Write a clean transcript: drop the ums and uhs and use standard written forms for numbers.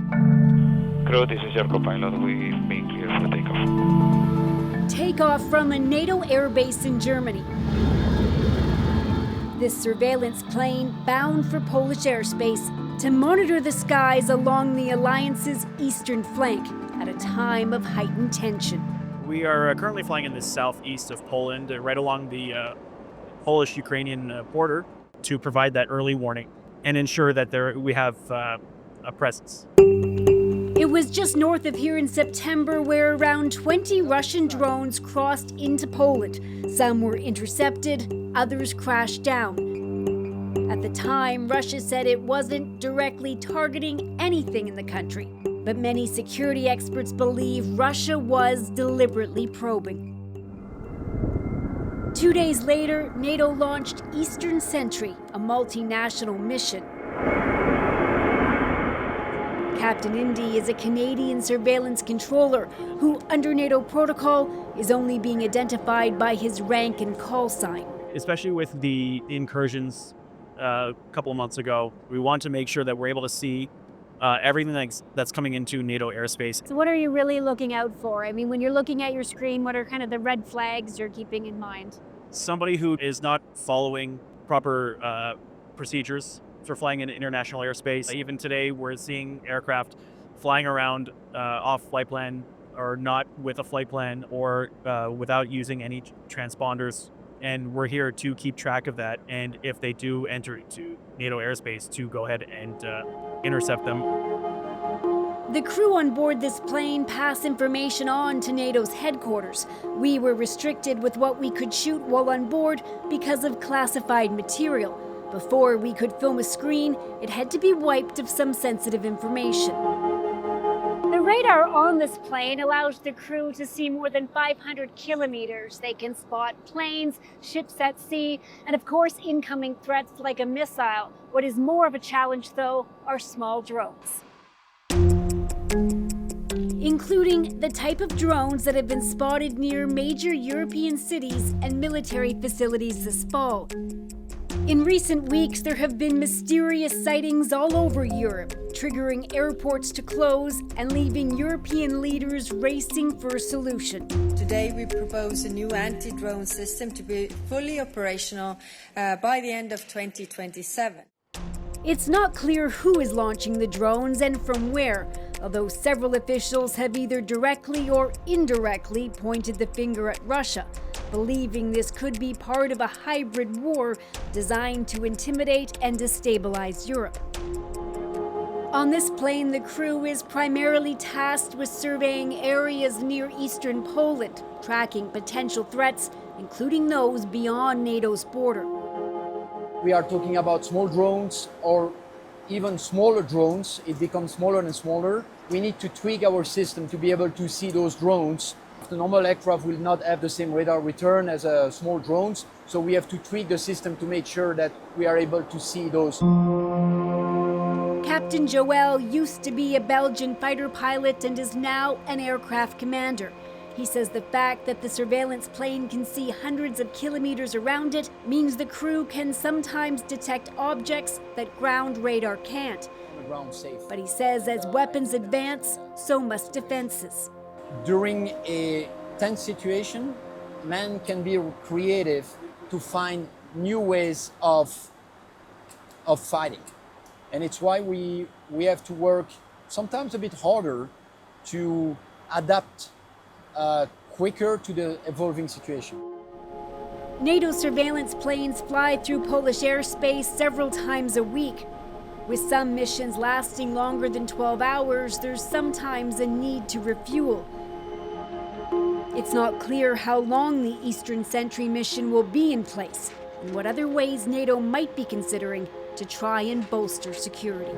Crew, this is your co-pilot. We've been clear for takeoff. Takeoff from a NATO airbase in Germany. This surveillance plane bound for Polish airspace to monitor the skies along the alliance's eastern flank at a time of heightened tension. We are currently flying in the southeast of Poland, right along the Polish-Ukrainian border, to provide that early warning and ensure that we have a presence. It was just north of here in September where around 20 Russian drones crossed into Poland. Some were intercepted, others crashed down. At the time, Russia said it wasn't directly targeting anything in the country, but many security experts believe Russia was deliberately probing. 2 days later, NATO launched Eastern Sentry, a multinational mission. Captain Indy is a Canadian surveillance controller who, under NATO protocol, is only being identified by his rank and call sign. Especially with the incursions a couple of months ago, we want to make sure that we're able to see everything that's coming into NATO airspace. So what are you really looking out for? I mean, when you're looking at your screen, what are kind of the red flags you're keeping in mind? Somebody who is not following proper procedures for flying in international airspace. Even today, we're seeing aircraft flying around off flight plan or not with a flight plan or without using any transponders. And we're here to keep track of that. And if they do enter into NATO airspace, to go ahead and intercept them. The crew on board this plane pass information on to NATO's headquarters. We were restricted with what we could shoot while on board because of classified material. Before we could film a screen, it had to be wiped of some sensitive information. The radar on this plane allows the crew to see more than 500 kilometers. They can spot planes, ships at sea, and of course incoming threats like a missile. What is more of a challenge, though, are small drones. Including the type of drones that have been spotted near major European cities and military facilities this fall. In recent weeks, there have been mysterious sightings all over Europe, triggering airports to close and leaving European leaders racing for a solution. Today, we propose a new anti-drone system to be fully operational by the end of 2027. It's not clear who is launching the drones and from where, although several officials have either directly or indirectly pointed the finger at Russia, believing this could be part of a hybrid war designed to intimidate and destabilize Europe. On this plane, the crew is primarily tasked with surveying areas near eastern Poland, tracking potential threats, including those beyond NATO's border. We are talking about small drones or even smaller drones. It becomes smaller and smaller. We need to tweak our system to be able to see those drones. The normal aircraft will not have the same radar return as small drones, so we have to tweak the system to make sure that we are able to see those. Captain Joel used to be a Belgian fighter pilot and is now an aircraft commander. He says the fact that the surveillance plane can see hundreds of kilometers around it means the crew can sometimes detect objects that ground radar can't. But he says as weapons advance, so must defenses. During a tense situation, man can be creative to find new ways of fighting. And it's why we have to work sometimes a bit harder to adapt quicker to the evolving situation. NATO surveillance planes fly through Polish airspace several times a week. With some missions lasting longer than 12 hours, there's sometimes a need to refuel. It's not clear how long the Eastern Sentry mission will be in place and what other ways NATO might be considering to try and bolster security.